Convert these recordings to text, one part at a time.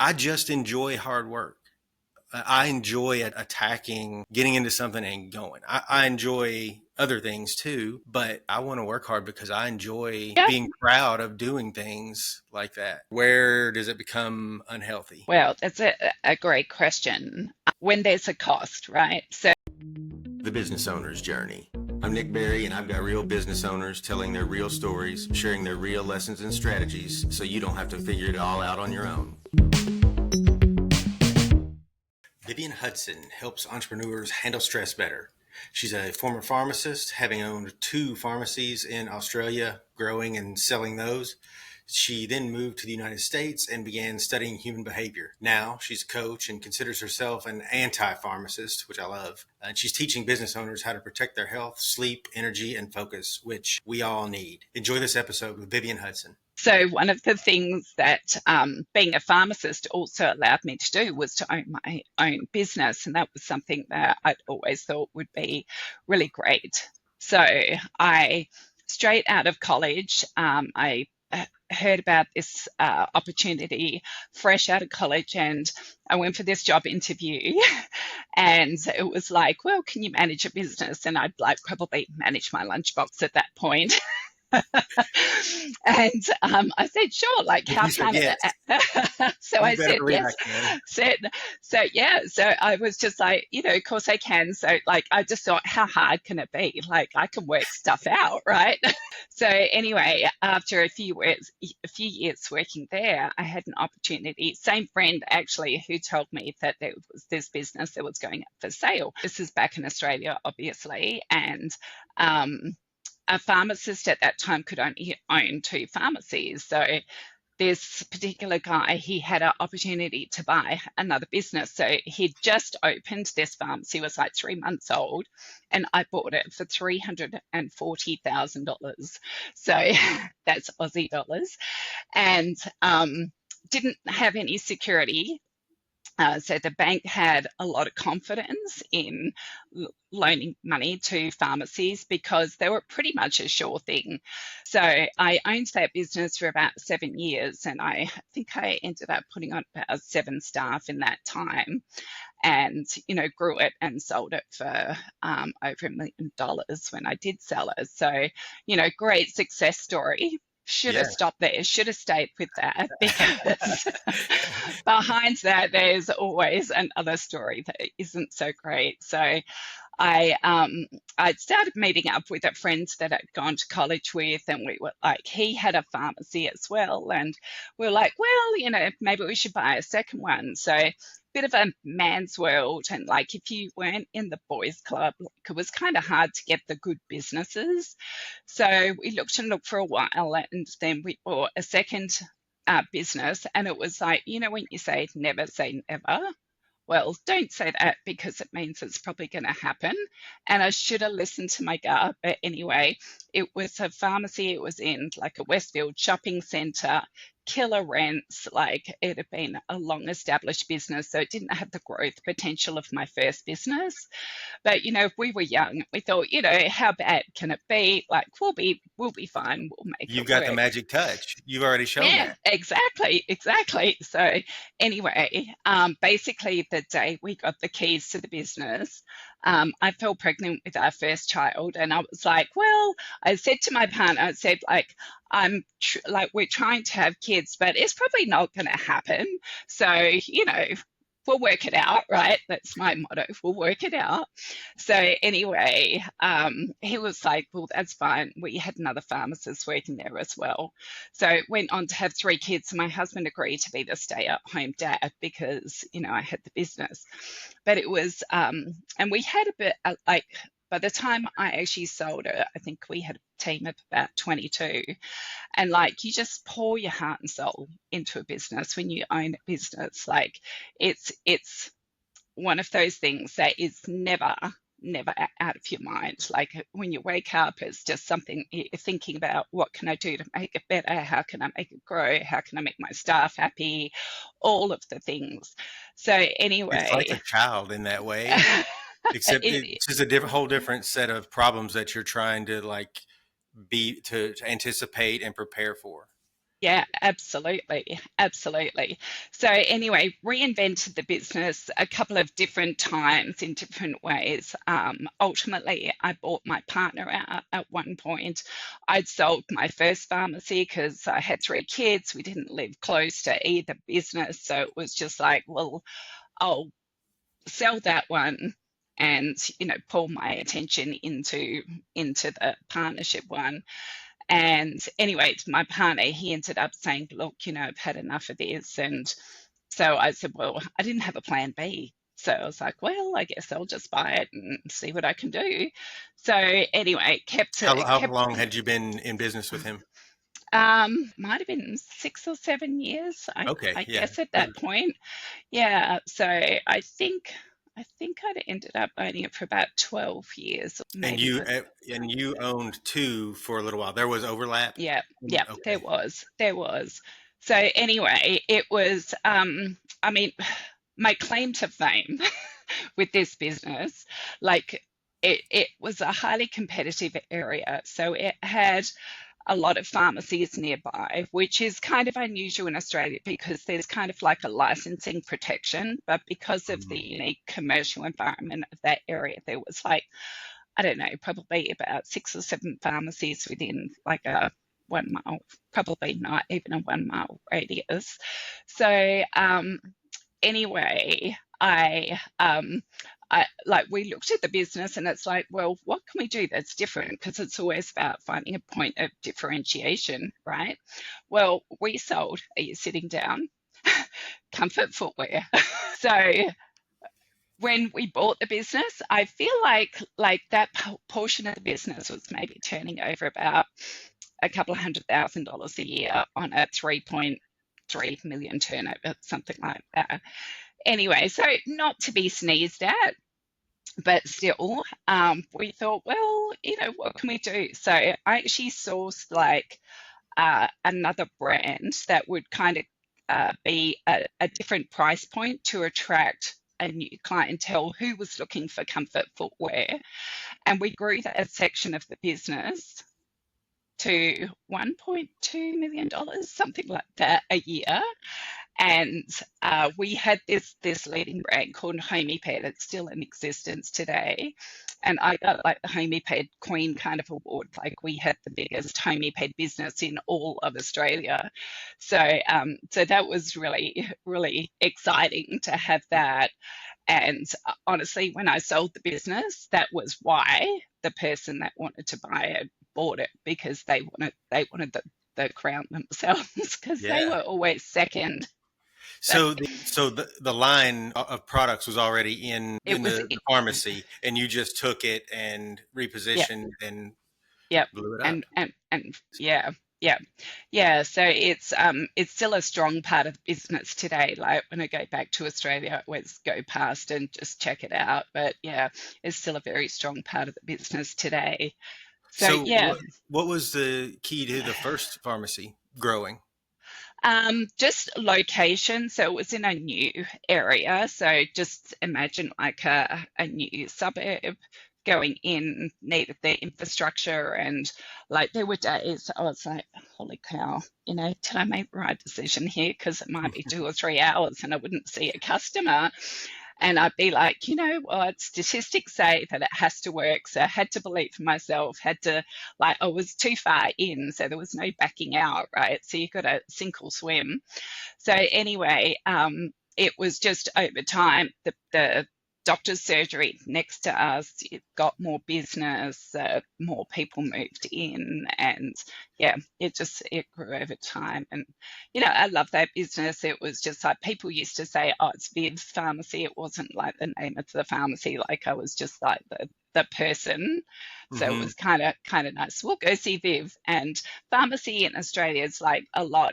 I just enjoy hard work. I enjoy attacking, getting into something and going. I enjoy other things too, but I want to work hard because I enjoy Yeah. being proud of doing things like that. Where does it become unhealthy? Well, that's a great question. When there's a cost, right? So, The Business Owner's Journey. I'm Nick Berry, and I've got real business owners telling their real stories, sharing their real lessons and strategies so you don't have to figure it all out on your own. Vivien Hudson helps entrepreneurs handle stress better. She's a former pharmacist, having owned two pharmacies in Australia, growing and selling those. She then moved to the United States and began studying human behavior. Now she's a coach and considers herself an anti-pharmacist, which I love. And she's teaching business owners how to protect their health, sleep, energy, and focus, which we all need. Enjoy this episode with Vivien Hudson. so one of the things that being a pharmacist also allowed me to do was to own my own business. And that was something that I'd always thought would be really great. So I, straight out of college, I heard about this opportunity fresh out of college, and I went for this job interview. And it was like, well, can you manage a business? And I'd like probably manage my lunchbox at that point. And I said, sure, like, If how you said can yes, it? So you I better said, believe I yes. can. Said, so yeah, so I was just like, of course I can. So like, I just thought, how hard can it be? Like, I can work stuff out, right? So anyway, after a few years working there, I had an opportunity. Same friend actually who told me that there was this business that was going up for sale. This is back in Australia, obviously, and a pharmacist at that time could only own two pharmacies. So this particular guy, he had an opportunity to buy another business. So he'd just opened this pharmacy, was like 3 months old, and I bought it for $340,000. So that's Aussie dollars. And didn't have any security. So the bank had a lot of confidence in loaning money to pharmacies because they were pretty much a sure thing. So I owned that business for about 7 years, and I think I ended up putting on about 7 staff in that time, and grew it and sold it for over $1 million when I did sell it. So great success story. Should have Yeah. stopped there, should have stayed with that, because behind that there's always another story that isn't so great. So I started meeting up with a friend that I'd gone to college with, and we were like, he had a pharmacy as well, and we were like, well, maybe we should buy a second one. So bit of a man's world, and like, if you weren't in the boys club, like, it was kind of hard to get the good businesses. So we looked and looked for a while, and then we bought a second business, and it was like, when you say never, well, don't say that, because it means it's probably going to happen. And I should have listened to my gut. But anyway, it was a pharmacy. It was in like a Westfield shopping centre, killer rents. Like, it had been a long established business. So it didn't have the growth potential of my first business. But we were young. We thought, how bad can it be? Like, we'll be fine. We'll make You've it got the work. magic touch. You've already shown Yeah, that. exactly, exactly. So anyway, basically the day we got the keys to the business, I fell pregnant with our first child, and I was like, well, I said to my partner, I said, like, like, we're trying to have kids, but it's probably not going to happen. So we'll work it out, right? That's my motto. We'll work it out. So anyway, he was like, well, that's fine. We had another pharmacist working there as well. So went on to have 3 kids. My husband agreed to be the stay-at-home dad because, I had the business. But it was, and we had a bit, like, by the time I actually sold it, I think we had a team of about 22. And like, you just pour your heart and soul into a business when you own a business. Like, it's one of those things that is never out of your mind. Like, when you wake up, it's just something you're thinking about. What can I do to make it better? How can I make it grow? How can I make my staff happy? All of the things. So It's like a anyway, child in that way, except it, it's just a whole different set of problems that you're trying to like to anticipate and prepare for. Yeah, absolutely. Absolutely. So, anyway, reinvented the business a couple of different times in different ways. Ultimately, I bought my partner out at one point. I'd sold my first pharmacy because I had three kids. We didn't live close to either business. So, it was just like, well, I'll sell that one and pull my attention into the partnership one. And anyway, my partner, he ended up saying, look, I've had enough of this. And so I said, well, I didn't have a plan B. So I was like, well, I guess I'll just buy it and see what I can do. So anyway, kept How kept long had you been in business with him? might have been 6 or 7 years, Okay, I yeah. guess at that point. Yeah. So I think I'd ended up owning it for about 12 years, And maybe. you owned two for a little while. There was overlap. Yeah, yeah, there Okay. was. There was. So anyway, it was I mean, my claim to fame with this business, like it was a highly competitive area. So it had a lot of pharmacies nearby, which is kind of unusual in Australia because there's kind of like a licensing protection, but because of the Mhm. unique commercial environment of that area, there was like, I don't know, probably about 6 or 7 pharmacies within like a 1 mile, probably not even a 1 mile radius. So anyway, I like we looked at the business and it's like, well, what can we do that's different? Because it's always about finding a point of differentiation, right? Well, we sold, are you sitting down? Comfort footwear. So when we bought the business, I feel like that portion of the business was maybe turning over about a couple of $100,000 a year on a 3.3 million turnover, something like that. Anyway, so not to be sneezed at, but still, we thought, well, what can we do? So I actually sourced like another brand that would kind of be a different price point to attract a new clientele who was looking for comfort footwear. And we grew that section of the business to $1.2 million, something like that a year. And we had this leading brand called Homiped. It's still in existence today. And I got like the Homiped Queen kind of award. Like we had the biggest Homiped business in all of Australia. So that was really, really exciting to have that. And honestly, when I sold the business, that was why the person that wanted to buy it bought it, because they wanted the crown themselves because they Yeah. were always second. So So the line of products was already it in was, the pharmacy, and you just took it and yeah, repositioned and yeah, blew it up. and yeah, yeah, yeah. So it's still a strong part of the business today. Like when I go back to Australia, I always go past and just check it out. But yeah, it's still a very strong part of the business today. So So yeah, what was the key to the first pharmacy growing? just location. So it was in a new area. So just imagine like a new suburb going in, needed the infrastructure. And like there were days I was like, holy cow, did I make the right decision here? Because it might be 2 or 3 hours and I wouldn't see a customer. And I'd be like, what? Statistics say that it has to work. So I had to believe in myself, had to, like, I was too far in. So there was no backing out, right? So you got to sink or swim. So anyway, it was just over time, the doctor's surgery next to us, it got more business, more people moved in, and yeah, it grew over time. And I love that business. It was just like people used to say, oh, it's Viv's pharmacy. It wasn't like the name of the pharmacy, like I was just like the person. So it Hmm. was kind of nice. We'll go see Viv. And pharmacy in Australia is like a lot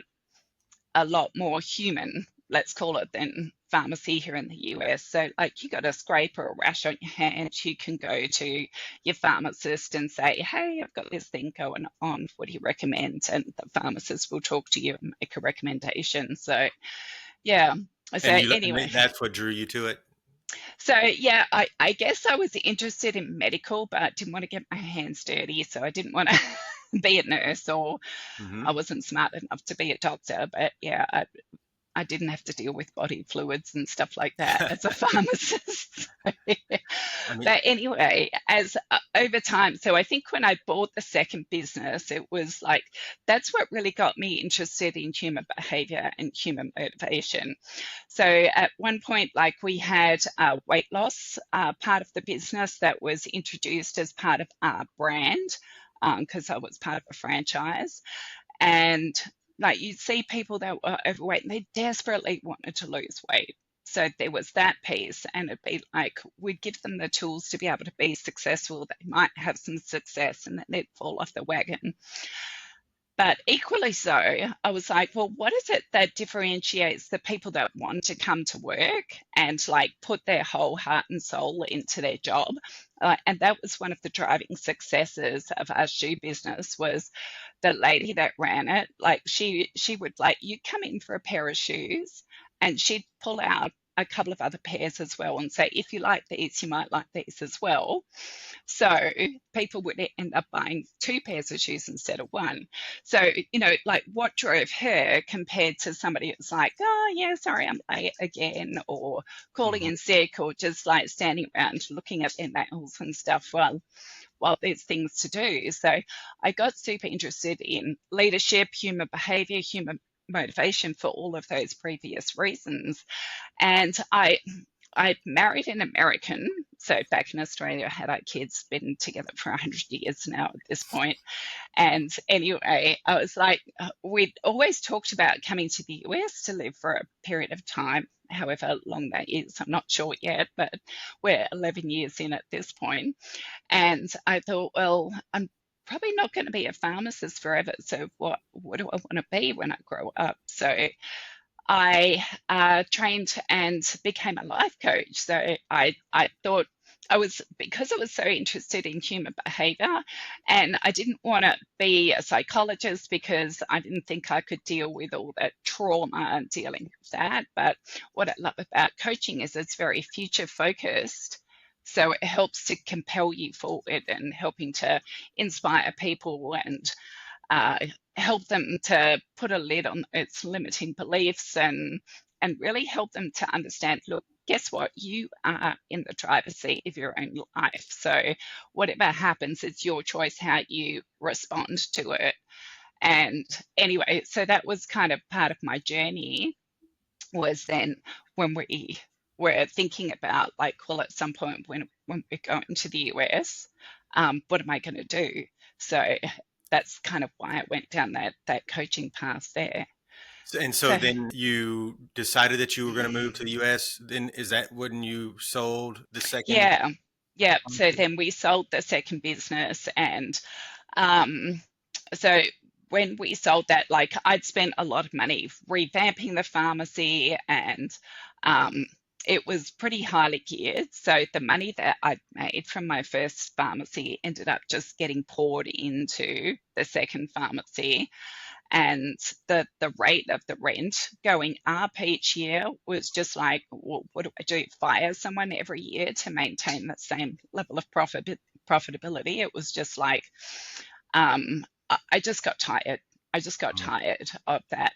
more human, let's call it, than pharmacy here in the US. So, like, you got a scrape or a rash on your hand, you can go to your pharmacist and say, "Hey, I've got this thing going on. What do you recommend?" And the pharmacist will talk to you and make a recommendation. So, yeah. So, anyway, That's what drew you to it. so yeah, I guess I was interested in medical, but didn't want to get my hands dirty, so I didn't want to. be a nurse, or Hmm. I wasn't smart enough to be a doctor. But yeah, I didn't have to deal with body fluids and stuff like that as a pharmacist. I mean, But anyway, as over time, so I think when I bought the second business, it was like that's what really got me interested in human behavior and human motivation. So at one point, like we had a weight loss part of the business that was introduced as part of our brand because I was part of a franchise. And like you see people that were overweight and they desperately wanted to lose weight. So there was that piece, and it'd be like we'd give them the tools to be able to be successful. They might have some success and then they'd fall off the wagon. But equally so, I was like, well, what is it that differentiates the people that want to come to work and like put their whole heart and soul into their job? And that was one of the driving successes of our shoe business was the lady that ran it. Like she would like you come in for a pair of shoes, and she'd pull out a couple of other pairs as well and say, if you like these, you might like these as well. So people would end up buying two pairs of shoes instead of one. So, like what drove her compared to somebody who's like, oh, yeah, sorry, I'm late again, or calling mhm. in sick, or just like standing around looking at their nails and stuff while there's things to do. So I got super interested in leadership, human behavior, human motivation for all of those previous reasons. And I married an American. So back in Australia, I had our kids been together for 100 years now at this point. And anyway, I was like, we'd always talked about coming to the US to live for a period of time, however long that is. I'm not sure yet, but we're 11 years in at this point. And I thought, well, I'm probably not going to be a pharmacist forever. So what do I want to be when I grow up? So I trained and became a life coach. So I thought I was, because I was so interested in human behavior, and I didn't want to be a psychologist because I didn't think I could deal with all that trauma and dealing with that. But what I love about coaching is it's very future focused. So it helps to compel you forward and helping to inspire people and uh, help them to put a lid on its limiting beliefs and really help them to understand, look, guess what, you are in the driver's seat of your own life, so whatever happens, it's your choice how you respond to it. And anyway, so that was kind of part of my journey, was then when we were thinking about like, well, at some point when we're going to the US, what am I going to do? So that's kind of why I went down that coaching path there. And so So then you decided that you were going to move to the US. Then is that when you sold the second yeah, yeah. So pharmacy? then we sold the second business, and um, so when we sold that, like I'd spent a lot of money revamping the pharmacy, and um, it was pretty highly geared. So the money that I'd made from my first pharmacy ended up just getting poured into the second pharmacy, and the rate of the rent going up each year was just like, well, what do I do? Fire someone every year to maintain the same level of profitability? It was just like, I just got tired. I just got Mhm. tired of that.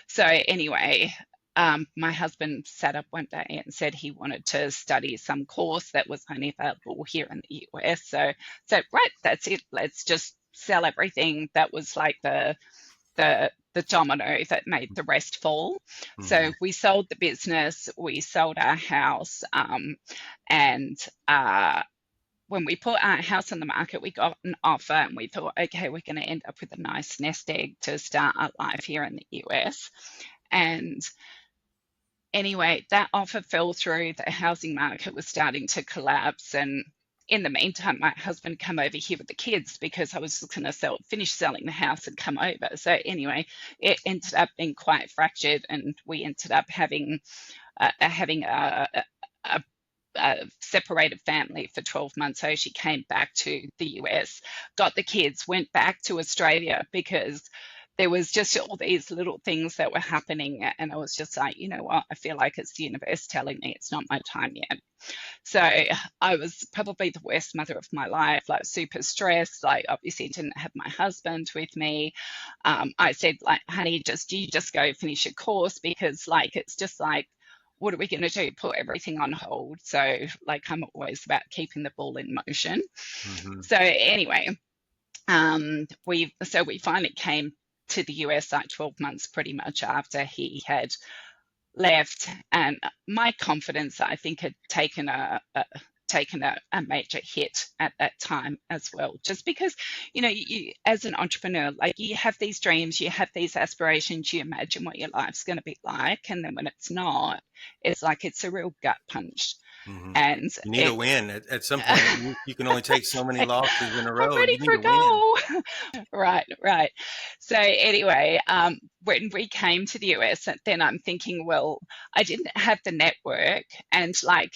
So anyway, my husband sat up one day and said he wanted to study some course that was only available here in the US. So said, right, that's it. Let's just sell everything. That was like the domino that made the rest fall. So Mhm. we sold the business, we sold our house, and when we put our house on the market, we got an offer, and we thought, okay, we're going to end up with a nice nest egg to start our life here in the US. And anyway, that offer fell through. The housing market was starting to collapse, and in the meantime, my husband come over here with the kids because I was just going to finish selling the house and come over. So anyway, it ended up being quite fractured, and we ended up having a separated family for 12 months. So she came back to the US, got the kids, went back to Australia because there was just all these little things that were happening, and I was just like, you know what, I feel like it's the universe telling me it's not my time yet. So I was probably the worst mother of my life, like super stressed. Like obviously didn't have my husband with me. I said like, honey, you just go finish your course, because like it's just like, what are we going to do? Put everything on hold. So like I'm always about keeping the ball in motion. Hmm. So anyway, we finally came to the US like 12 months pretty much after he had left, and my confidence, I think, had taken a major hit at that time as well, just because, you know, you as an entrepreneur, like you have these dreams, you have these aspirations, you imagine what your life's going to be like, and then when it's not, it's like it's a real gut punch. Hmm. And You need a it win. At some point, you can only take so many losses in a I'm row. ready You for need a a win. goal. Right, right. So anyway, when we came to the US, then I'm thinking, well, I didn't have the network, and like,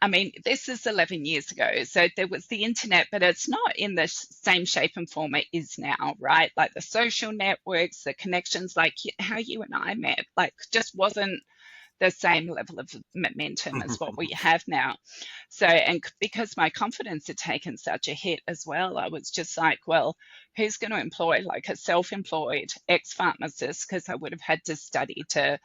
I mean, this is 11 years ago, so there was the internet, but it's not in the same shape and form it is now, right? Like the social networks, the connections, like how you and I met, like just wasn't the same level of momentum as what we have now. So, and because my confidence had taken such a hit as well, I was just like, well, who's going to employ like a self-employed ex-pharmacist? Because I would have had to study to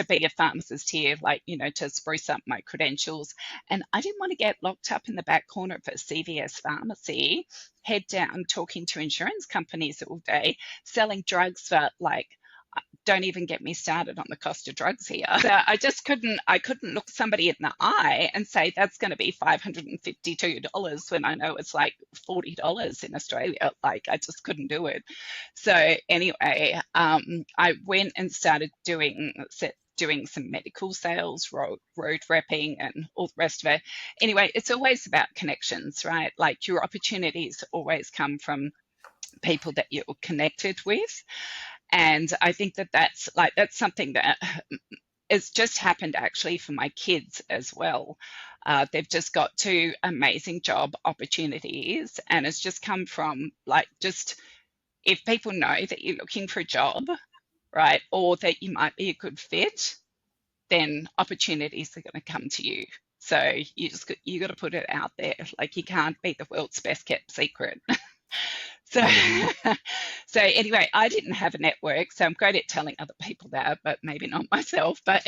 be a pharmacist here, like, you know, to spruce up my credentials. And I didn't want to get locked up in the back corner of a CVS pharmacy, head down talking to insurance companies all day, selling drugs for like, don't even get me started on the cost of drugs here. So I couldn't look somebody in the eye and say that's going to be $552 when I know it's like $40 in Australia. Like I just couldn't do it. So anyway, I went and started doing some medical sales, road repping, and all the rest of it. Anyway, it's always about connections, right? Like your opportunities always come from people that you're connected with. And I think that that's something that has just happened actually for my kids as well. They've just got two amazing job opportunities, and it's just come from like, just if people know that you're looking for a job, right, or that you might be a good fit, then opportunities are going to come to you. So you got to put it out there. Like you can't be the world's best kept secret. So, Hmm. so anyway, I didn't have a network, so I'm great at telling other people that, but maybe not myself. But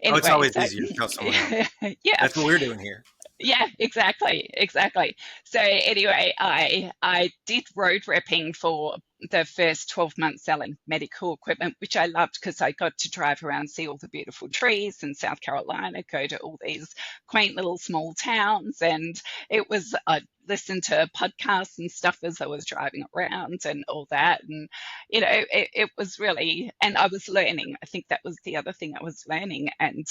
Oh, it's anyway, always so easier to tell someone else. yeah, That's what we're doing here. yeah, exactly, exactly. So anyway, I did road repping for the first 12 months selling medical equipment, which I loved because I got to drive around, see all the beautiful trees in South Carolina, go to all these quaint little small towns, and it was I listened to podcasts and stuff as I was driving around and all that, and you know, it was really, and I was learning. I think that was the other thing I was learning, and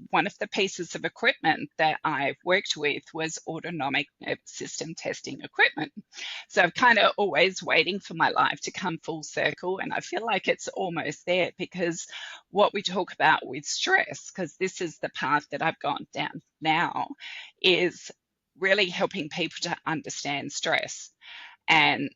one of the pieces of equipment that I worked with was autonomic nervous system testing equipment. So I'm kind of always waiting for my life to come full circle. And I feel like it's almost there, because what we talk about with stress, because this is the path that I've gone down now, is really helping people to understand stress. And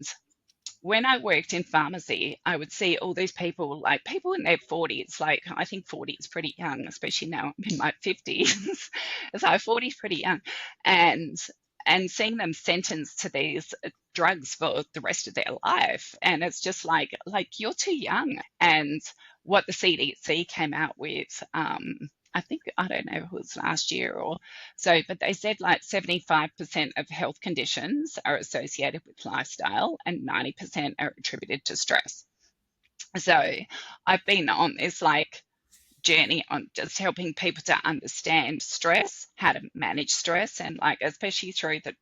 when I worked in pharmacy, I would see all these people, like people in their 40s. Like, I think 40 is pretty young, especially now I'm in my 50s. So 40 is pretty young. And seeing them sentenced to these drugs for the rest of their life. And it's just like you're too young. And what the CDC came out with, I think, I don't know if it was last year or so, but they said like 75% of health conditions are associated with lifestyle and 90% are attributed to stress. So I've been on this like journey on just helping people to understand stress, how to manage stress, and like especially through the,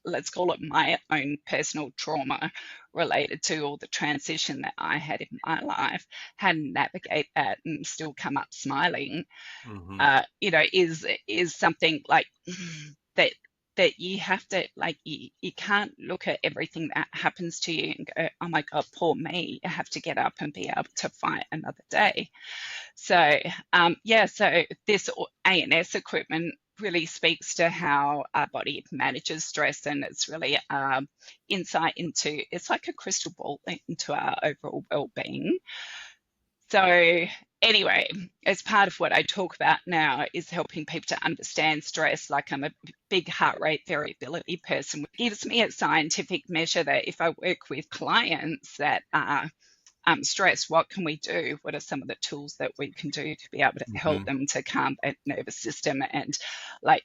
let's call it, my own personal trauma related to all the transition that I had in my life, how to navigate that and still come up smiling, Hmm. you know, is something like that you have to, like, you can't look at everything that happens to you and go, oh my god, poor me. You have to get up and be able to fight another day. So yeah, so this ANS equipment really speaks to how our body manages stress, and it's really insight into, it's like a crystal ball into our overall well-being. So anyway, as part of what I talk about now is helping people to understand stress. Like, I'm a big heart rate variability person, which gives me a scientific measure that if I work with clients that are stressed, what can we do? What are some of the tools that we can do to be able to help Hmm. them to calm that nervous system? And like,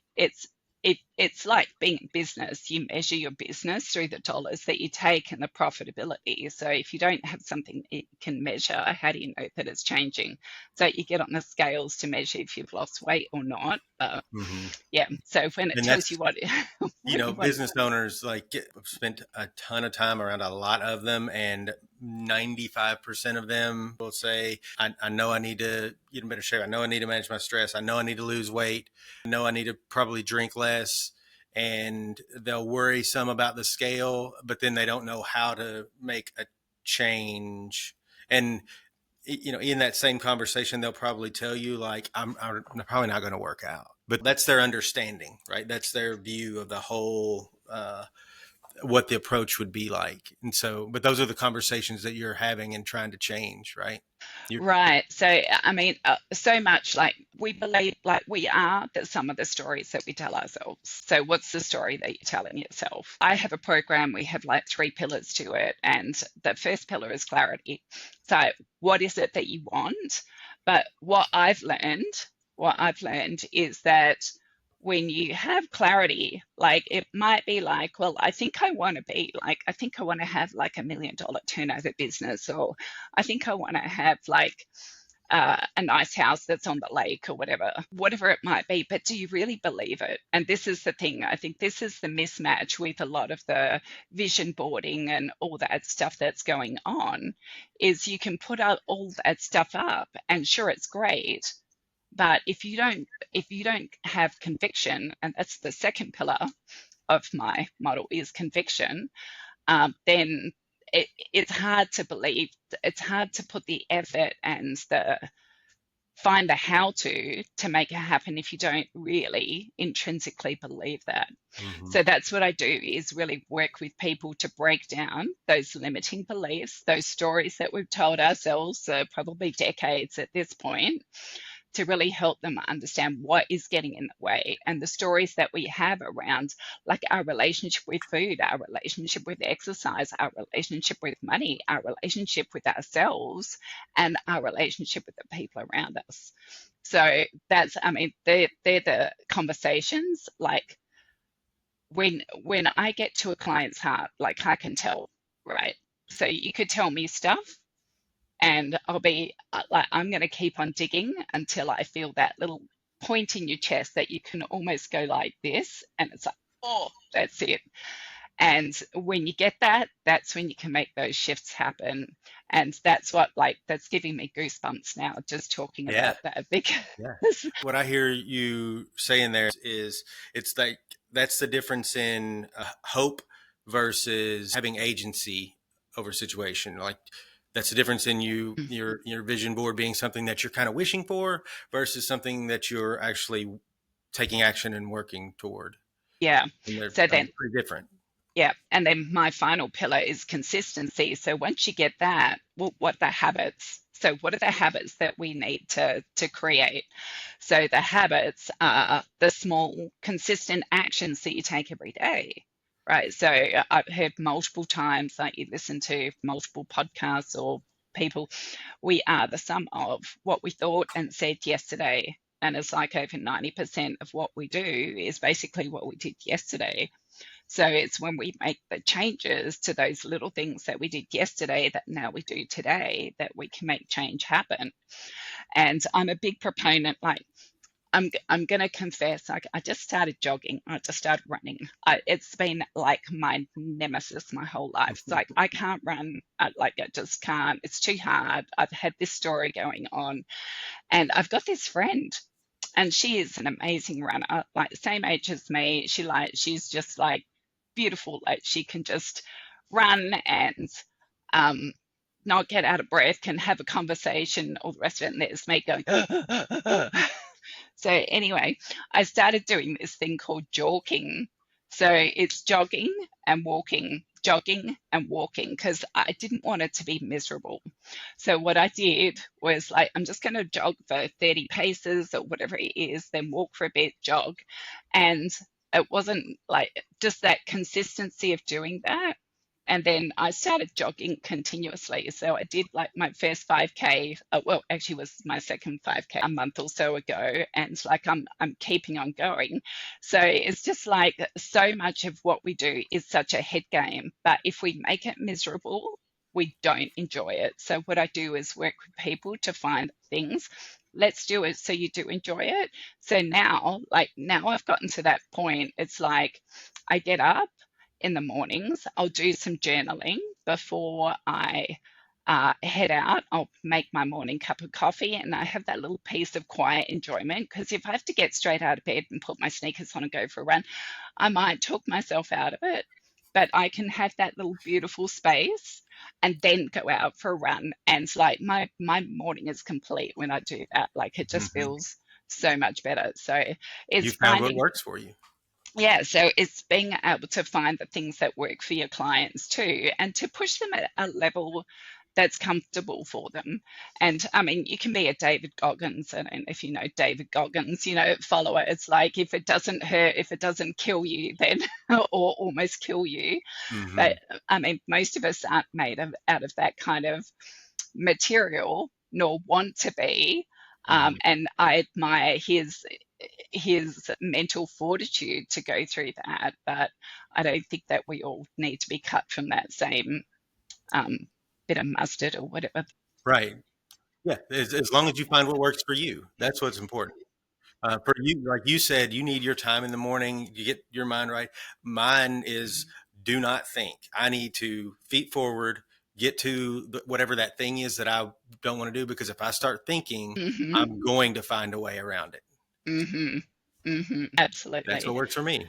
it's like being in business. You measure your business through the dollars that you take and the profitability. So if you don't have something that you can measure, how do you know that it's changing? So you get on the scales to measure if you've lost weight or not. Hmm. Yeah. So when it And tells you that's, what you what know, you want. business owners I've spent a ton of time around a lot of them, and 95% of them will say, I know I need to get in better shape. I know I need to manage my stress. I know I need to lose weight. I know I need to probably drink less. And they'll worry some about the scale, but then they don't know how to make a change. And you know, in that same conversation, they'll probably tell you like, I'm probably not going to work out, but that's their understanding, right? That's their view of the whole, what the approach would be like. And so, but those are the conversations that you're having and trying to change, right? You, Right. So, I mean, so much like we believe, like we are the sum of the stories that we tell ourselves. So, what's the story that you're telling yourself? I have a program, we have like three pillars to it. And the first pillar is clarity. So, what is it that you want? But what I've learned is that when you have clarity, like it might be like, well, I think I want to be like, I think I want to have like $1 million turnover business, or I think I want to have like a nice house that's on the lake or whatever it might be. But do you really believe it? And this is the thing. I think this is the mismatch with a lot of the vision boarding and all that stuff that's going on, is you can put out all that stuff up and sure, it's great. But if you don't have conviction, and that's the second pillar of my model is conviction, then it's hard to believe. It's hard to put the effort and the find the how to make it happen if you don't really intrinsically believe that. mhm. So that's what I do, is really work with people to break down those limiting beliefs, those stories that we've told ourselves, probably decades at this point, to really help them understand what is getting in the way, and the stories that we have around like our relationship with food, our relationship with exercise, our relationship with money, our relationship with ourselves, and our relationship with the people around us. So that's, I mean, they're the conversations. Like when I get to a client's heart, like I can tell, right? So you could tell me stuff and I'll be like, I'm going to keep on digging until I feel that little point in your chest that you can almost go like this, and it's like, oh, that's it. And when you get that, that's when you can make those shifts happen. And that's what, like, that's giving me goosebumps now just talking Yeah. about that because Yeah. What I hear you saying there is it's like that's the difference in hope versus having agency over a situation. Like that's the difference in your vision board being something that you're kind of wishing for versus something that you're actually taking action and working toward. yeah. And they're So then pretty different. yeah, and then my final pillar is consistency. So once you get that, well, what are the habits? So what are the habits that we need to create? So the habits are the small, consistent actions that you take every day, right? So I've heard multiple times, like you listen to multiple podcasts or people, we are the sum of what we thought and said yesterday. And it's like over 90% of what we do is basically what we did yesterday. So it's when we make the changes to those little things that we did yesterday that now we do today that we can make change happen. And I'm a big proponent, like I'm going to confess, like I just started jogging. I just started running. It's been like my nemesis my whole life. It's like I can't run. I just can't. It's too hard. I've had this story going on, and I've got this friend, and she is an amazing runner, like the same age as me. She's just like beautiful. Like she can just run and um, not get out of breath, can have a conversation, all the rest of it. And there's me going, so So anyway, I started doing this thing called jogging. So it's jogging and walking, because I didn't want it to be miserable. So what I did was like, I'm just going to jog for 30 paces or whatever it is, then walk for a bit, jog. And it wasn't like just that consistency of doing that. And then I started jogging continuously. So I did like my first 5K, well, actually was my second 5K a month or so ago. And it's like I'm keeping on going. So it's just like so much of what we do is such a head game. But if we make it miserable, we don't enjoy it. So what I do is work with people to find things. Let's do it so you do enjoy it. So now, like now I've gotten to that point. It's like I get up in the mornings. I'll do some journaling before I head out. I'll make my morning cup of coffee and I have that little piece of quiet enjoyment, because if I have to get straight out of bed and put my sneakers on and go for a run, I might talk myself out of it. But I can have that little beautiful space and then go out for a run. And it's like my morning is complete when I do that. Like it just Hmm. feels so much better. So You it's found what finding, works for you. yeah, so it's being able to find the things that work for your clients too, and to push them at a level that's comfortable for them. And I mean, you can be a David Goggins, and if you know David Goggins, follower. It's like if it doesn't hurt, if it doesn't kill you, then or almost kill you. But Hmm. I mean, most of us aren't made out of that kind of material, nor want to be. Hmm. And I admire his mental fortitude to go through that. But I don't think that we all need to be cut from that same um, bit of mustard or whatever. Right. Yeah. As long as you find what works for you, that's what's important. For you, like you said, you need your time in the morning. You get your mind right. Mine is do not think. I need to feet forward, get to whatever that thing is that I don't want to do. Because if I start thinking, Hmm. I'm going to find a way around it. Hmm. Hmm. That's what Absolutely. works for me.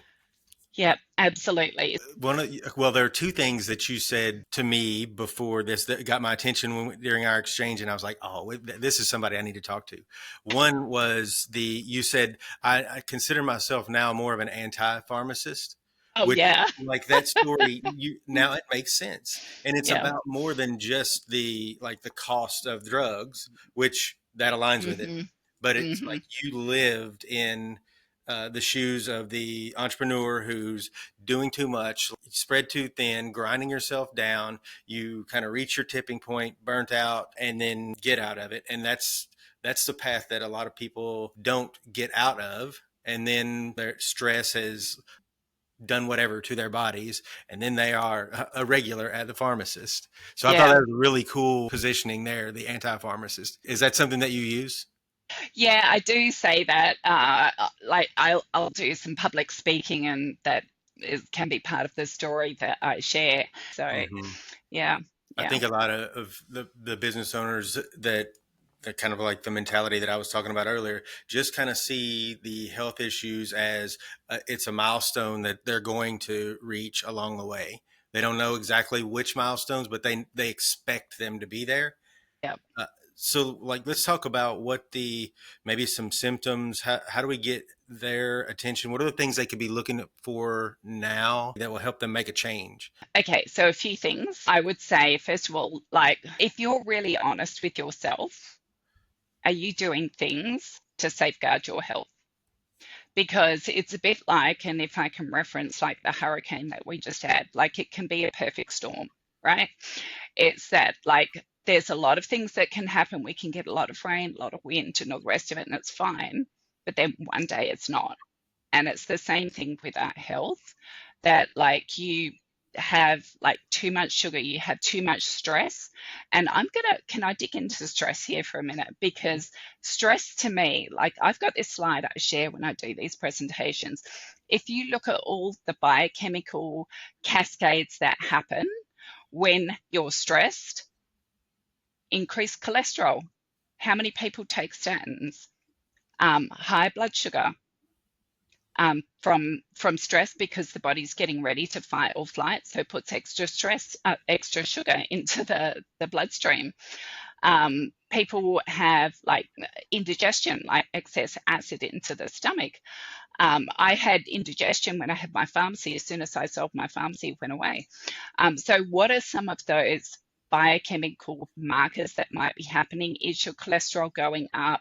Yeah, absolutely. Well, there are two things that you said to me before this that got my attention during our exchange, and I was like, "Oh, wait, this is somebody I need to talk to." One was you said I consider myself now more of an anti-pharmacist, Oh, which yeah. like that story, you now it makes sense, and it's Yeah. about more than just the cost of drugs, which that aligns with it, Hmm. but it's Hmm. like you lived in the shoes of the entrepreneur who's doing too much, spread too thin, grinding yourself down. You kind of reach your tipping point, burnt out, and then get out of it. And that's the path that a lot of people don't get out of. And then their stress has done whatever to their bodies, and then they are a regular at the pharmacist. So I thought Yeah. that was really cool positioning there, the anti-pharmacist. Is that something that you use? Yeah, I do say that. Like I'll do some public speaking, and that can be part of the story that I share. So Hmm. yeah, I yeah, think a lot of the business owners that kind of like the mentality that I was talking about earlier, just kind of see the health issues as it's a milestone that they're going to reach along the way. They don't know exactly which milestones, but they expect them to be there. yeah. Uh, so, like, let's talk about what maybe some symptoms. How do we get their attention? What are the things they could be looking for now that will help them make a change? Okay, so a few things I would say. First of all, like if you're really honest with yourself, are you doing things to safeguard your health? Because it's a bit like, and if I can reference like the hurricane that we just had, like it can be a perfect storm, right? It's that like there's a lot of things that can happen. We can get a lot of rain, a lot of wind, and all the rest of it, and it's fine. But then one day it's not. And it's the same thing with our health, that like you have like too much sugar, you have too much stress. And can I dig into stress here for a minute? Because stress to me, like I've got this slide I share when I do these presentations. If you look at all the biochemical cascades that happen when you're stressed, increased cholesterol. How many people take statins? High blood sugar, from stress, because the body's getting ready to fight or flight, so it puts extra stress, extra sugar into the bloodstream. people have like indigestion, like excess acid into the stomach. I had indigestion when I had my pharmacy. As soon as I sold my pharmacy, it went away. So, what are some of those biochemical markers that might be happening? Is your cholesterol going up?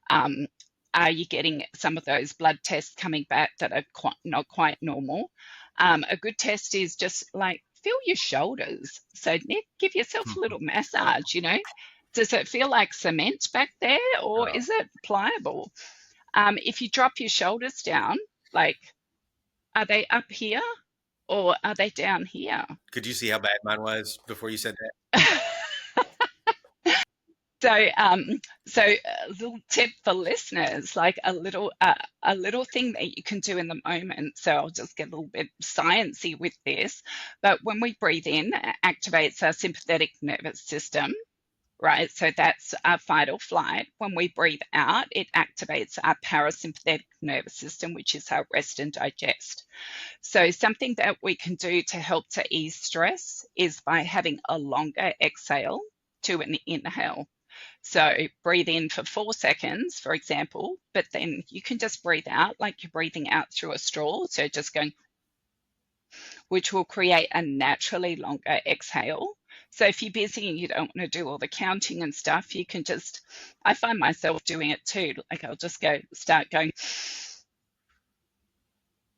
Um, are you getting some of those blood tests coming back that are not quite normal? A good test is just like feel your shoulders. So, Nick, give yourself a little Oh, massage, Does it feel like cement back there or oh. is it pliable? If you drop your shoulders down, like, are they up here or are they down here? Could you see how bad mine was before you said that? So, so a little tip for listeners, like a little thing that you can do in the moment. So I'll just get a little bit sciencey with this, but when we breathe in, it activates our sympathetic nervous system, right? So that's our fight or flight. When we breathe out, it activates our parasympathetic nervous system, which is our rest and digest. So something that we can do to help to ease stress is by having a longer exhale to an inhale. So breathe in for 4 seconds, for example, but then you can just breathe out like you're breathing out through a straw. So just going, which will create a naturally longer exhale. So if you're busy and you don't want to do all the counting and stuff, you can just, I find myself doing it too. Like I'll just start going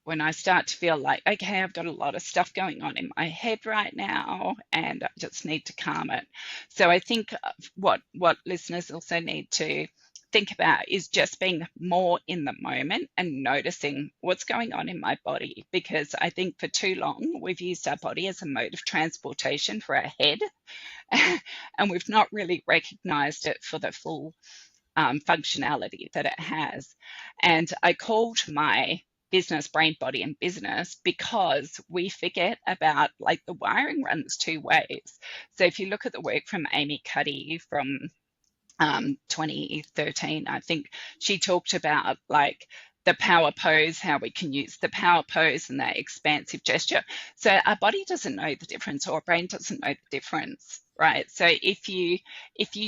when I start to feel like, okay, I've got a lot of stuff going on in my head right now, and I just need to calm it. So I think what listeners also need to think about is just being more in the moment and noticing what's going on in my body, because I think for too long we've used our body as a mode of transportation for our head, and we've not really recognized it for the full functionality that it has. And I called my business brain, body, and business because we forget about like the wiring runs two ways. So if you look at the work from Amy Cuddy from 2013, I think she talked about like the power pose, how we can use the power pose and that expansive gesture. So our body doesn't know the difference, or our brain doesn't know the difference, right? So if you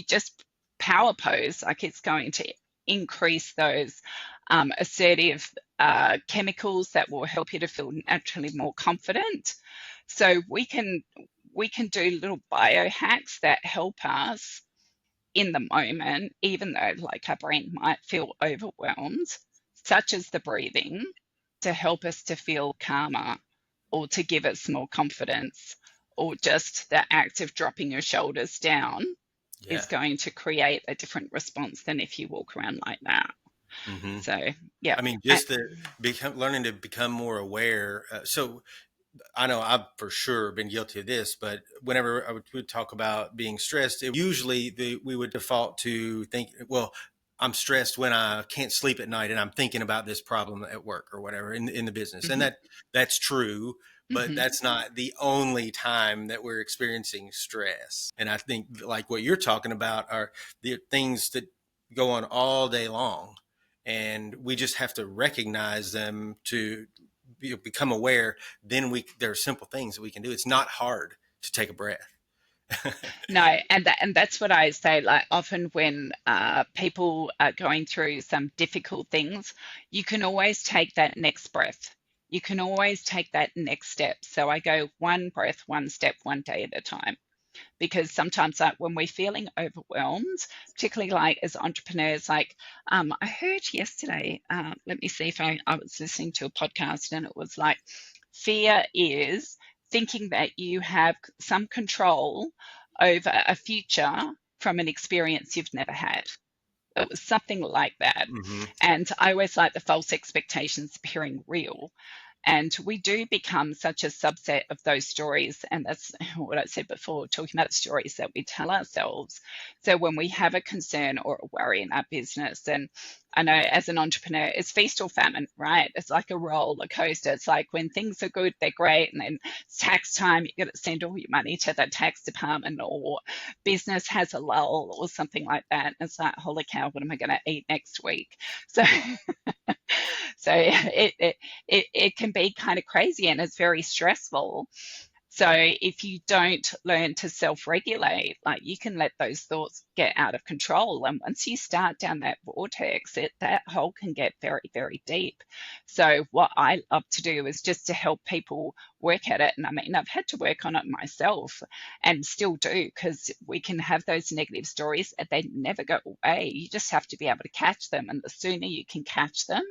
just power pose, like it's going to increase those assertive chemicals that will help you to feel naturally more confident. So we can do little biohacks that help us in the moment, even though like our brain might feel overwhelmed, such as the breathing, to help us to feel calmer or to give us more confidence, or just the act of dropping your shoulders down Yeah. is going to create a different response than if you walk around like that. Hmm. So, yeah. I mean, just the learning to become more aware. So I know I've for sure been guilty of this, but whenever would talk about being stressed, usually we would default to think, well, I'm stressed when I can't sleep at night and I'm thinking about this problem at work or whatever in the business. And Mhm, that's true, but mhm. that's not the only time that we're experiencing stress. And I think like what you're talking about are the things that go on all day long. And we just have to recognize them to become aware. Then there are simple things that we can do. It's not hard to take a breath. No, and that's what I say. Like often when people are going through some difficult things, you can always take that next breath. You can always take that next step. So I go one breath, one step, one day at a time. Because sometimes like when we're feeling overwhelmed, particularly like as entrepreneurs, like I heard yesterday, let me see if I was listening to a podcast, and it was like fear is thinking that you have some control over a future from an experience you've never had. It was something like that. Hmm. And I always like the false expectations appearing real. And we do become such a subset of those stories. And that's what I said before, talking about stories that we tell ourselves. So when we have a concern or a worry in our business, and I know as an entrepreneur, it's feast or famine, right? It's like a roller coaster. It's like when things are good, they're great. And then it's tax time, you got to send all your money to the tax department, or business has a lull or something like that. And it's like, holy cow, what am I going to eat next week? So, so it can be kind of crazy and it's very stressful. So if you don't learn to self-regulate, like you can let those thoughts get out of control. And once you start down that vortex, that hole can get very, very deep. So what I love to do is just to help people work at it. And I mean, I've had to work on it myself and still do, because we can have those negative stories and they never go away. You just have to be able to catch them. And the sooner you can catch them,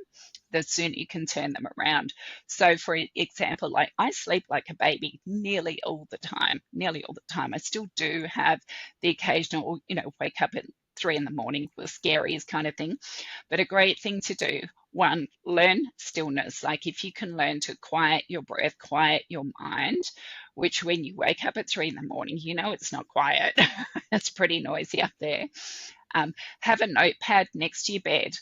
the sooner you can turn them around. So, for example, like I sleep like a baby nearly all the time, nearly all the time. I still do have the occasional, wake up at 3 in the morning, the scaries kind of thing. But a great thing to do, one, learn stillness. Like if you can learn to quiet your breath, quiet your mind, which when you wake up at 3 in the morning, it's not quiet. It's pretty noisy up there. Have a notepad next to your bed.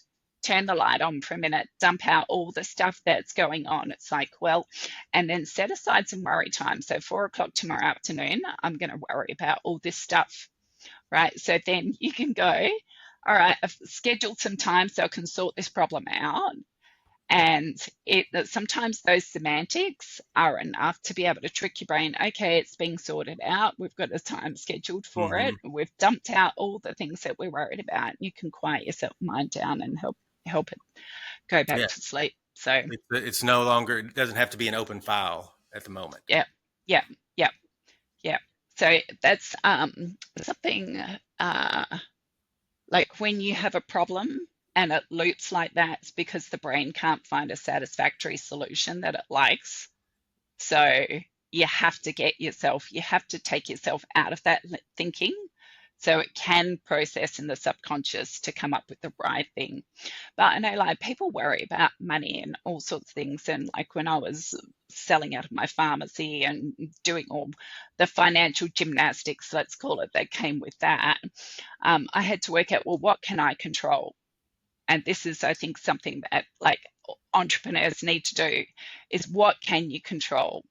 Turn the light on for a minute, dump out all the stuff that's going on. It's like, well, and then set aside some worry time. So 4 o'clock tomorrow afternoon, I'm going to worry about all this stuff, right? So then you can go, all right, I've scheduled some time so I can sort this problem out. And sometimes those semantics are enough to be able to trick your brain. Okay, it's being sorted out. We've got a time scheduled for Mm-hmm. it. We've dumped out all the things that we're worried about. You can quiet yourself mind down and help it go back Yeah. to sleep. So It's no longer, it doesn't have to be an open file at the moment. yeah, yeah, yeah, yeah. So that's something uh, like when you have a problem and it loops like that, it's because the brain can't find a satisfactory solution that it likes. So you have to take yourself out of that thinking so it can process in the subconscious to come up with the right thing. But I know like people worry about money and all sorts of things. And like when I was selling out of my pharmacy and doing all the financial gymnastics, let's call it, that came with that, I had to work out, well, what can I control? And this is, I think, something that like entrepreneurs need to do is what can you control?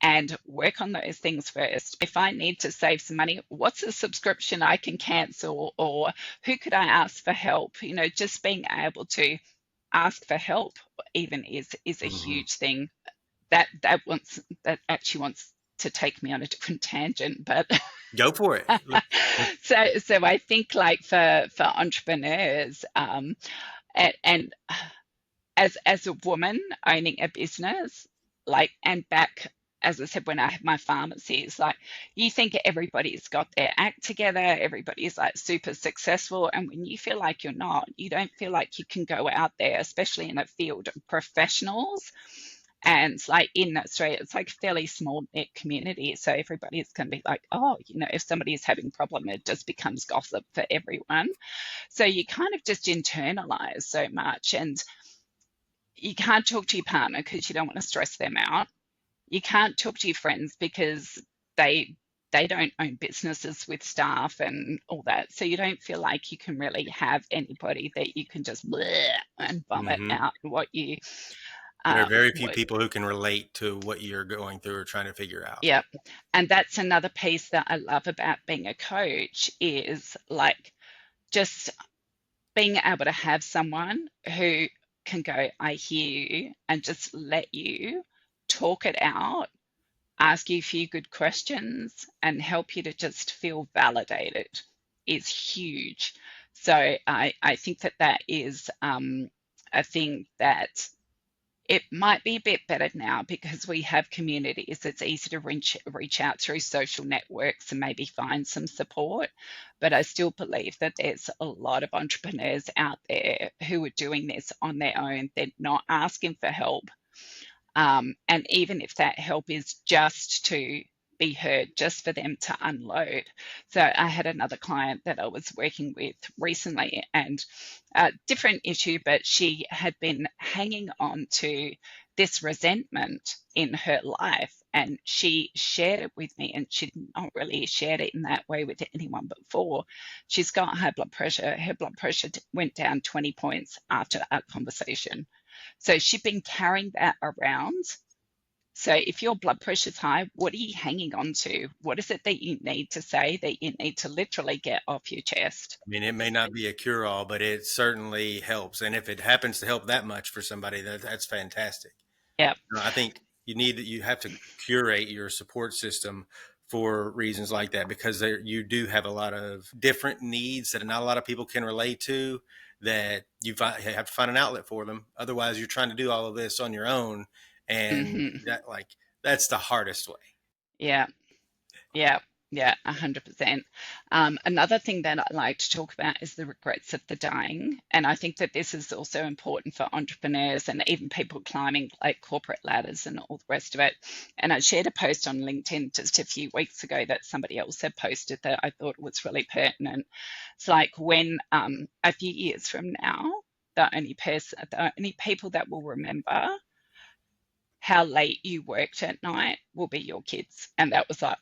And work on those things first. If I need to save some money, what's a subscription I can cancel, or who could I ask for help? Just being able to ask for help even is a Mm-hmm. huge thing. That actually wants to take me on a different tangent, but Go for it. so I think like for entrepreneurs, and as a woman owning a business, like, and back, as I said, when I had my pharmacies, like, you think everybody's got their act together, everybody's like super successful. And when you feel like you're not, you don't feel like you can go out there, especially in a field of professionals. And like in Australia, it's like a fairly small knit community. So everybody's going to be like, oh, if somebody is having a problem, it just becomes gossip for everyone. So you kind of just internalize so much. And you can't talk to your partner because you don't want to stress them out. You can't talk to your friends because they they don't own businesses with staff and all that. So you don't feel like you can really have anybody that you can just bleh and vomit Mm-hmm. out what you There are very few what people who can relate to what you're going through or trying to figure out. yeah. And that's another piece that I love about being a coach is like just being able to have someone who can go, I hear you, and just let you talk it out, ask you a few good questions, and help you to just feel validated is huge. So I think that is a thing that it might be a bit better now because we have communities. It's easy to reach out through social networks and maybe find some support. But I still believe that there's a lot of entrepreneurs out there who are doing this on their own. They're not asking for help. And even if that help is just to be heard, just for them to unload. So I had another client that I was working with recently, and a different issue, but she had been hanging on to this resentment in her life, and she shared it with me, and she'd not really shared it in that way with anyone before. She's got high blood pressure. Her blood pressure went down 20 points after our conversation. So she'd been carrying that around. So if your blood pressure's high, what are you hanging on to? What is it that you need to say that you need to literally get off your chest? I mean, it may not be a cure-all, but it certainly helps. And if it happens to help that much for somebody, that's fantastic. Yeah. I think you have to curate your support system for reasons like that, because there you do have a lot of different needs that not a lot of people can relate to, that you have to find an outlet for them. Otherwise, you're trying to do all of this on your own, and Hmm. that's the hardest way. Yeah. Yeah, yeah, 100%. Another thing that I like to talk about is the regrets of the dying. And I think that this is also important for entrepreneurs and even people climbing like corporate ladders and all the rest of it. And I shared a post on LinkedIn just a few weeks ago that somebody else had posted that I thought was really pertinent. It's like when a few years from now, the only people that will remember how late you worked at night will be your kids. And that was like,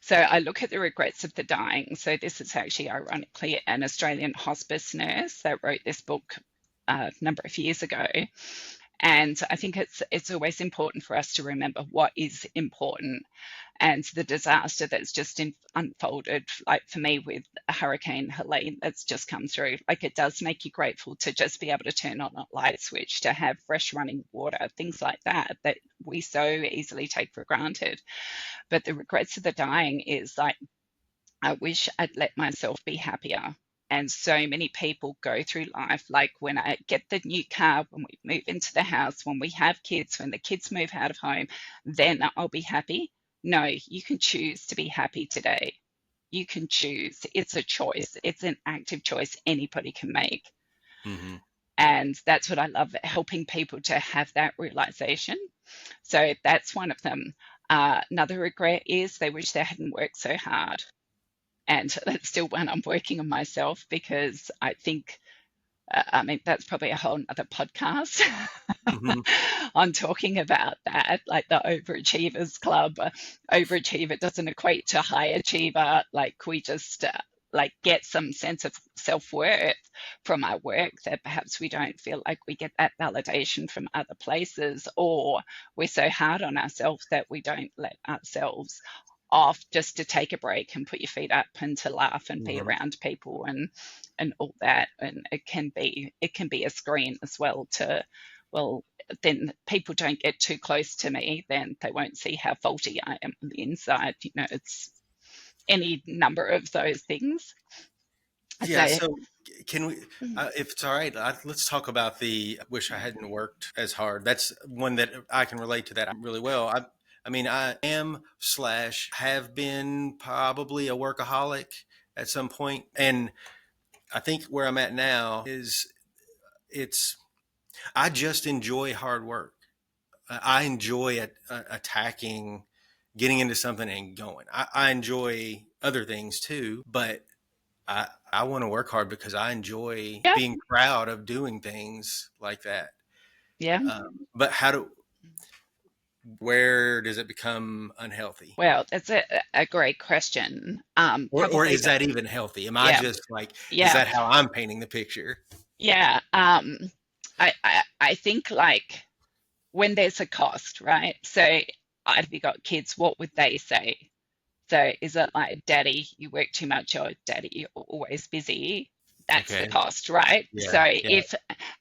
so I look at the regrets of the dying. So this is actually ironically an Australian hospice nurse that wrote this book a number of years ago. And I think it's always important for us to remember what is important, and the disaster that's just unfolded, like for me with Hurricane Helene that's just come through. Like it does make you grateful to just be able to turn on a light switch, to have fresh running water, things like that that we so easily take for granted. But the regrets of the dying is like, I wish I'd let myself be happier. And so many people go through life like, when I get the new car, when we move into the house, when we have kids, when the kids move out of home, then I'll be happy. No, you can choose to be happy today. You can choose. It's a choice, it's an active choice anybody can make. Hmm. And that's what I love, helping people to have that realization. So that's one of them. Another regret is they wish they hadn't worked so hard. And that's still one I'm working on myself, because I think, I mean, that's probably a whole other podcast Hmm. on talking about that, like the overachievers club. Overachiever doesn't equate to high achiever. Like we just like get some sense of self-worth from our work, that perhaps we don't feel like we get that validation from other places, or we're so hard on ourselves that we don't let ourselves off just to take a break and put your feet up and to laugh and be Hmm. around people and all that. And it can be a screen as well to, well, then people don't get too close to me, then they won't see how faulty I am on the inside. It's any number of those things. Yeah. So So can we, if it's all right, let's talk about the wish I hadn't worked as hard. That's one that I can relate to that really well. I mean, I am slash have been probably a workaholic at some point, and I think where I'm at now is it's I just enjoy hard work. I enjoy attacking, getting into something and going. I enjoy other things too, but I want to work hard because I enjoy yeah, being proud of doing things like that. yeah. But where does it become unhealthy? Well, that's a great question. Or Probably is the that even healthy? Am I Yeah, just like, is yeah, that how I'm painting the picture? yeah. I think like when there's a cost, right? So have you got kids? What would they say? So is it like, Daddy, you work too much, or Daddy, you're always busy? That's the Okay. cost, right? Yeah. So Yeah. if,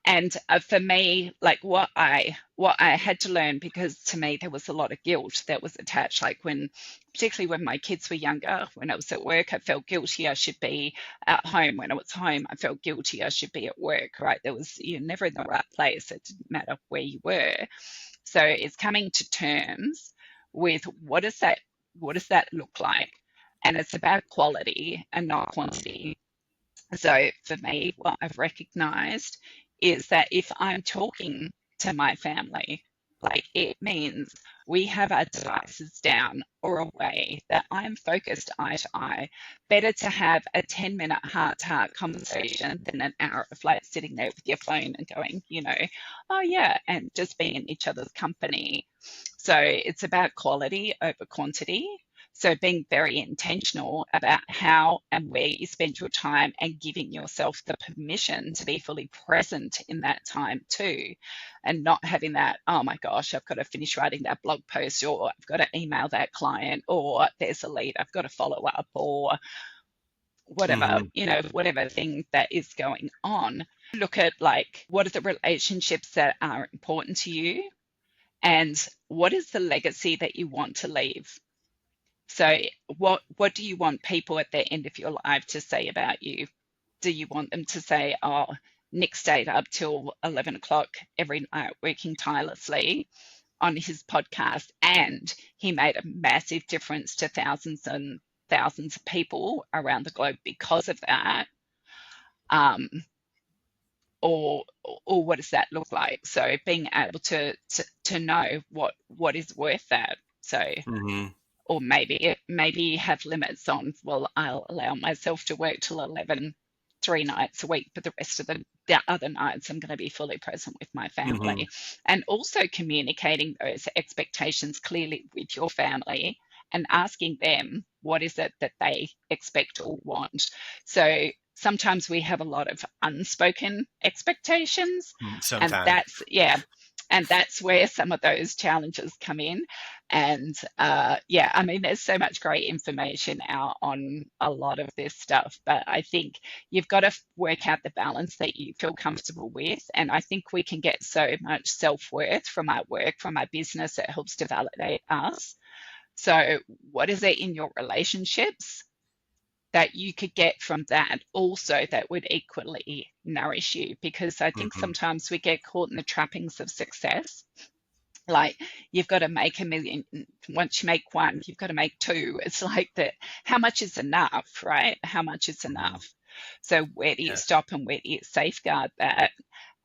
and for me, like what I had to learn, because to me there was a lot of guilt that was attached. Like when, particularly when my kids were younger, when I was at work, I felt guilty I should be at home. When I was home, I felt guilty I should be at work, right? You're never in the right place. It didn't matter where you were. So it's coming to terms with what does that look like? And it's about quality and not quantity. So for me, what I've recognized is that if I'm talking to my family, like it means we have our devices down or away, that I'm focused eye to eye. Better to have a 10-minute heart to heart conversation than an hour of like sitting there with your phone and going, oh yeah, and just being in each other's company. So it's about quality over quantity. So being very intentional about how and where you spend your time, and giving yourself the permission to be fully present in that time too. And not having that, oh my gosh, I've got to finish writing that blog post, or I've got to email that client, or there's a lead I've got to follow up, or whatever, Hmm. whatever thing that is going on. Look at like, what are the relationships that are important to you, And what is the legacy that you want to leave? So what do you want people at the end of your life to say about you? Do you want them to say, oh, Nick stayed up till 11 o'clock every night working tirelessly on his podcast, and he made a massive difference to thousands and thousands of people around the globe because of that? Um, or what does that look like? So being able to know what is worth that. So Hmm. or maybe have limits on, well, I'll allow myself to work till 11 3 nights a week, but the rest of the other nights I'm going to be fully present with my Hmm. family. And also communicating those expectations clearly with your family and asking them what is it that they expect or want. So sometimes we have a lot of unspoken expectations, and Sometimes. that's where some of those challenges come in. And yeah, I mean, there's so much great information out on a lot of this stuff, but I think you've got to work out the balance that you feel comfortable with. And I think we can get so much self-worth from our work, from our business. It helps to validate us. So what is it in your relationships that you could get from that also that would equally nourish you? Because I think Hmm. sometimes we get caught in the trappings of success, like you've got to make a million. Once you make one, you've got to make two. It's like that. How much is enough, right? How much is Hmm. enough? So where do you Yeah. stop and where do you safeguard that?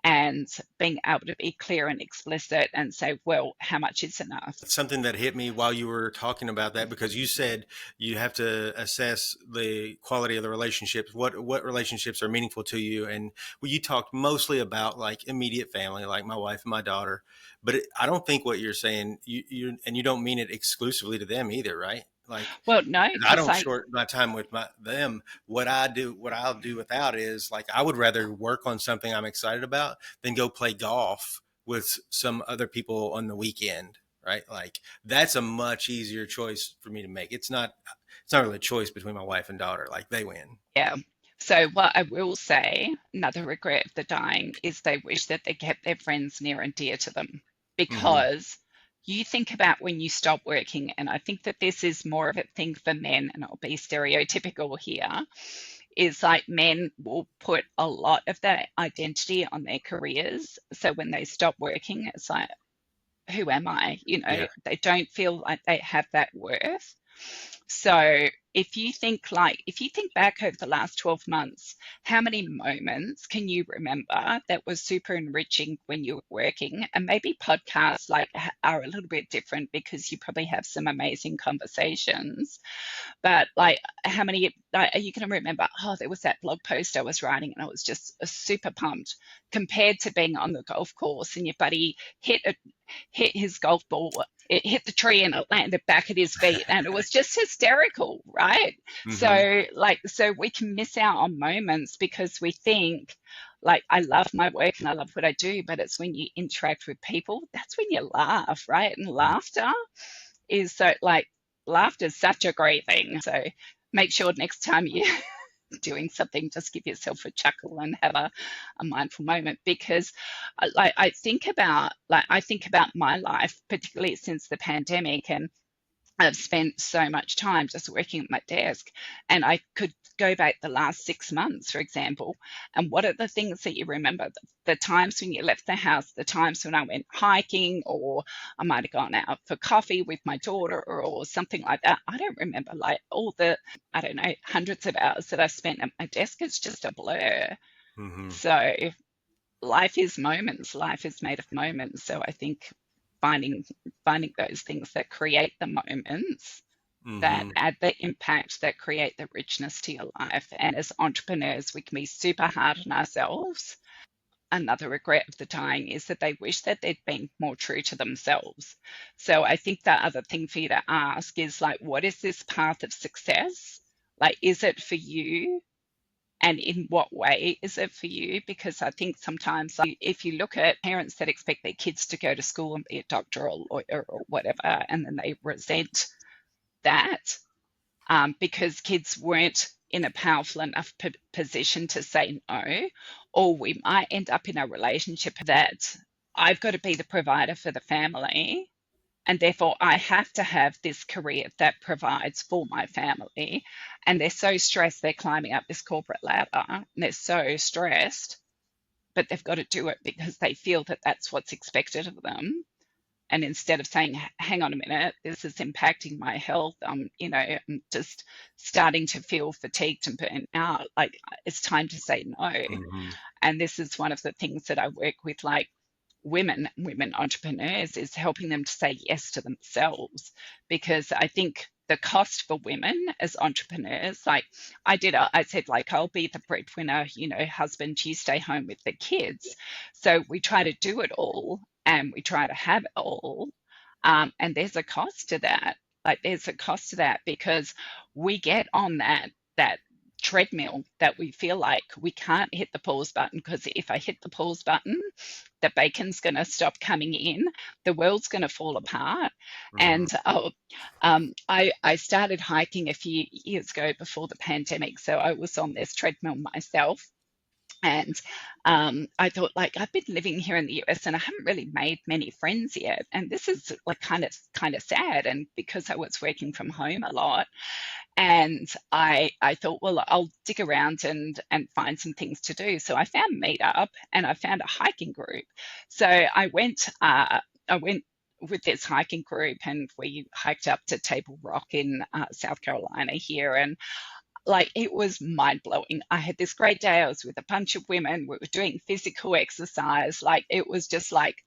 And being able to be clear and explicit and say, well, how much is enough? Something that hit me while you were talking about that, because you said you have to assess the quality of the relationships, what relationships are meaningful to you. And well, you talked mostly about like immediate family, like my wife and my daughter, but I don't think what you're saying, and you don't mean it exclusively to them either, right? Like, Well, no, 'cause I because don't I short my time with them. What I'll do without is like I would rather work on something I'm excited about than go play golf with some other people on the weekend, right? Like that's a much easier choice for me to make. It's not really a choice between my wife and daughter. Like they win. Yeah. So what I will say, another regret of the dying is they wish that they kept their friends near and dear to them. Hmm. Because you think about when you stop working, and I think that this is more of a thing for men, and I'll be stereotypical here, is like men will put a lot of their identity on their careers. So when they stop working, it's like, who am I? Yeah. They don't feel like they have that worth. So if you think back over the last 12 months, how many moments can you remember that was super enriching when you were working? And maybe podcasts are a little bit different because you probably have some amazing conversations. But like, how many are you going to remember? Oh, there was that blog post I was writing, and I was just super pumped compared to being on the golf course and your buddy hit his golf ball. It hit the tree and it landed back at his feet, and it was just hysterical, right? Hmm. So we can miss out on moments because we think, like, I love my work and I love what I do, but it's when you interact with people that's when you laugh, right? And is so like laughter is such a great thing. So make sure next time you're doing something, just give yourself a chuckle and have a mindful moment. Because I think about my life, particularly since the pandemic, and I've spent so much time just working at my desk, and I could go back the last 6 months, for example, and what are the things that you remember? The times when you left the house, the times when I went hiking, or I might have gone out for coffee with my daughter, or something like that. I don't remember like all the, I don't know, hundreds of hours that I spent at my desk. It's just a blur. Hmm. So life is moments. Life is made of moments. So I think finding finding those things that create the moments that Hmm. add the impact, that create the richness to your life. And as entrepreneurs, we can be super hard on ourselves. Another regret of the dying is that they wish that they'd been more true to themselves. So I think the other thing for you to ask is like, what is this path of success? Like, is it for you? And in what way is it for you? Because I think sometimes, like, if you look at parents that expect their kids to go to school and be a doctor or lawyer or whatever, and then they resent that because kids weren't in a powerful enough position to say no, or we might end up in a relationship that I've got to be the provider for the family, and therefore I have to have this career that provides for my family. And they're so stressed, they're climbing up this corporate ladder, and they're so stressed, but they've got to do it because they feel that that's what's expected of them. And instead of saying, hang on a minute, this is impacting my health, I'm just starting to feel fatigued and burnt out, like it's time to say no. Hmm. And this is one of the things that I work with, like women entrepreneurs, is helping them to say yes to themselves. Because I think the cost for women as entrepreneurs, like I said, like, I'll be the breadwinner, husband, you stay home with the kids. So we try to do it all and we try to have it all. And there's a cost to that. Like, there's a cost to that because we get on that treadmill that we feel like we can't hit the pause button, because if I hit the pause button, the bacon's going to stop coming in, the world's going to fall apart. Hmm. And I started hiking a few years ago before the pandemic, so I was on this treadmill myself. And I thought, like, I've been living here in the US and I haven't really made many friends yet, and this is like kind of sad. And because I was working from home a lot, and I thought, well, I'll dig around and find some things to do. So I found Meetup and I found a hiking group. So I went with this hiking group and we hiked up to Table Rock in South Carolina here, and like, it was mind blowing. I had this great day. I was with a bunch of women. We were doing physical exercise. Like, it was just like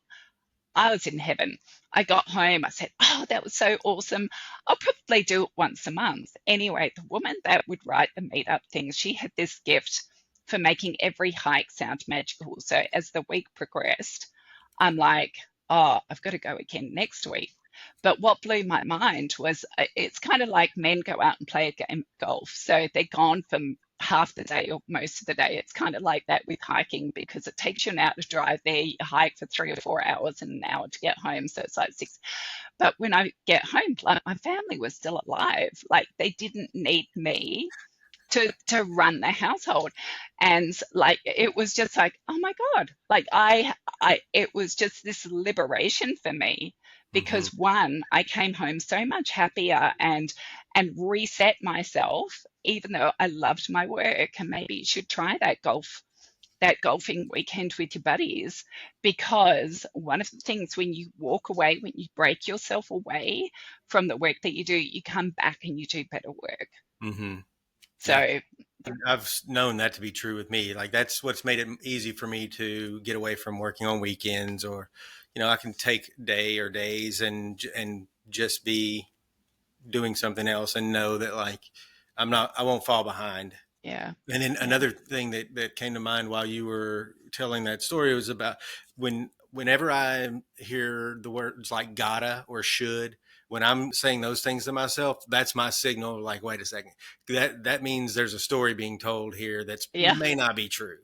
I was in heaven. I got home. I said, "Oh, that was so awesome. I'll probably do it once a month." Anyway, the woman that would write the meetup things, she had this gift for making every hike sound magical. So as the week progressed, I'm like, "Oh, I've got to go again next week." But what blew my mind was, it's kind of like men go out and play a game of golf. So they're gone from half the day or most of the day. It's kind of like that with hiking, because it takes you an hour to drive there. You hike for 3 or 4 hours and an hour to get home. So it's like six. But when I get home, like, my family was still alive. Like, they didn't need me to run the household. And like, it was just like, oh my god, like, I it was just this liberation for me, Hmm. because one, I came home so much happier and reset myself, even though I loved my work. And maybe you should try that golfing weekend with your buddies, because one of the things, when you walk away, when you break yourself away from the work that you do, you come back and you do better work. Hmm. Yeah. So I've known that to be true with me. Like that's what's made it easy for me to get away from working on weekends, or, I can take day or days and just be doing something else and know that like I won't fall behind. yeah, And then yeah, another thing that came to mind while you were telling that story was about whenever I hear the words like gotta or should, when I'm saying those things to myself, that's my signal. Like, wait a second, that means there's a story being told here that's yeah, may not be true,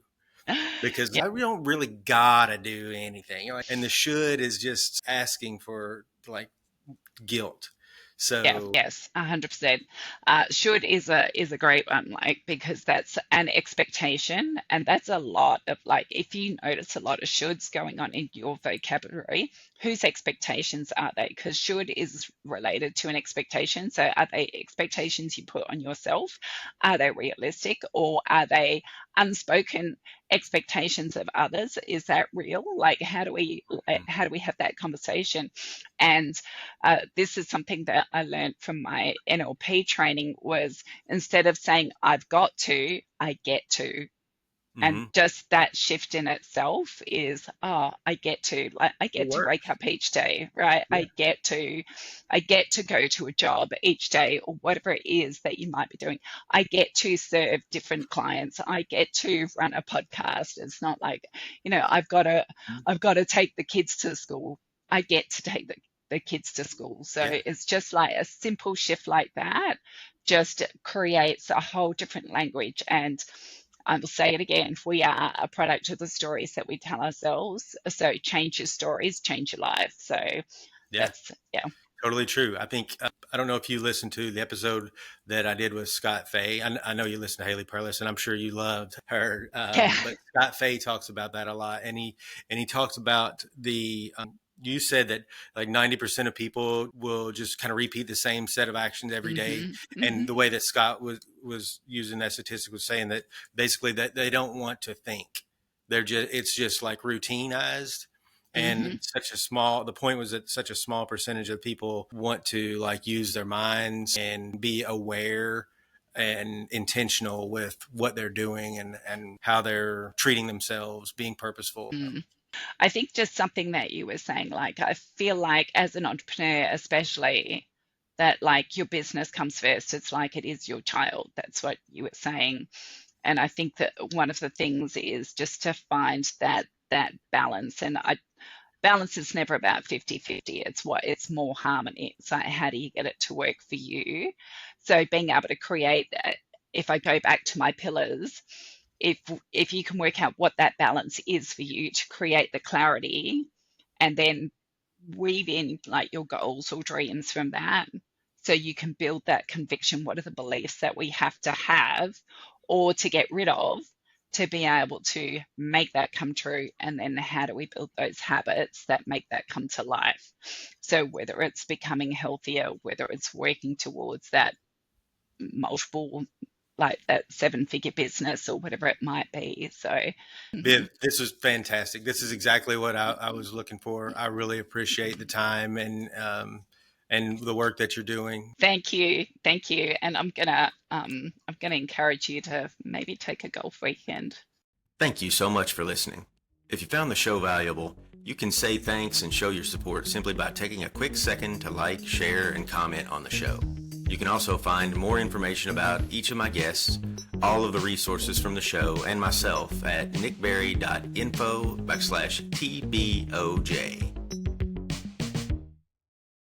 because yeah, I don't really gotta do anything. And the should is just asking for like guilt. yeah, So, yes, 100%. Should is a great one, like, because that's an expectation, and that's a lot of, like, if you notice a lot of shoulds going on in your vocabulary, whose expectations are they? Because should is related to an expectation. So are they expectations you put on yourself? Are they realistic, or are they unspoken expectations of others? Is that real? Like, how do we have that conversation? And this is something that I learned from my NLP training, was, instead of saying I've got to, I get to. And mhm, just that shift in itself is, oh, I it get to wake works. up each day, right? Yeah. I get to go to a job each day, or whatever it is that you might be doing. I get to serve different clients. I get to run a podcast. It's not like, I've got to take the kids to school. I get to take the kids to school. So Yeah. it's just like a simple shift like that just creates a whole different language. And I will say it again, we are a product of the stories that we tell ourselves. So change your stories, change your life. So Yeah. that's, yeah, Totally true. I think I don't know if you listened to the episode that I did with Scott Fay. I know you listened to Haley Perlis, and I'm sure you loved her. Yeah. But Scott Fay talks about that a lot, and he talks about the. You said that like 90% of people will just kind of repeat the same set of actions every day, and the way that Scott was using that statistic was saying that basically that they don't want to think. It's just like routinized. And the point was that such a small percentage of people want to like use their minds and be aware and intentional with what they're doing and how they're treating themselves, being purposeful. I think just something that you were saying, like, I feel like as an entrepreneur, especially, that like your business comes first. It's like it is your child. That's what you were saying. And I think that one of the things is just to find that balance. And balance is never about 50-50. It's more harmony. It's like, how do you get it to work for you? So being able to create that, if I go back to my pillars, if you can work out what that balance is for you to create the clarity, and then weave in like your goals or dreams from that, so you can build that conviction. What are the beliefs that we have to have or to get rid of to be able to make that come true? And then how do we build those habits that make that come to life? So whether it's becoming healthier, whether it's working towards that multiple, like that 7-figure business or whatever it might be. So Viv, this was fantastic. This is exactly what I was looking for. I really appreciate the time and the work that you're doing. Thank you. And I'm gonna encourage you to maybe take a golf weekend. Thank you so much for listening. If you found the show valuable, you can say thanks and show your support simply by taking a quick second to like, share, and comment on the show. You can also find more information about each of my guests, all of the resources from the show, and myself at nickberry.info/TBOJ.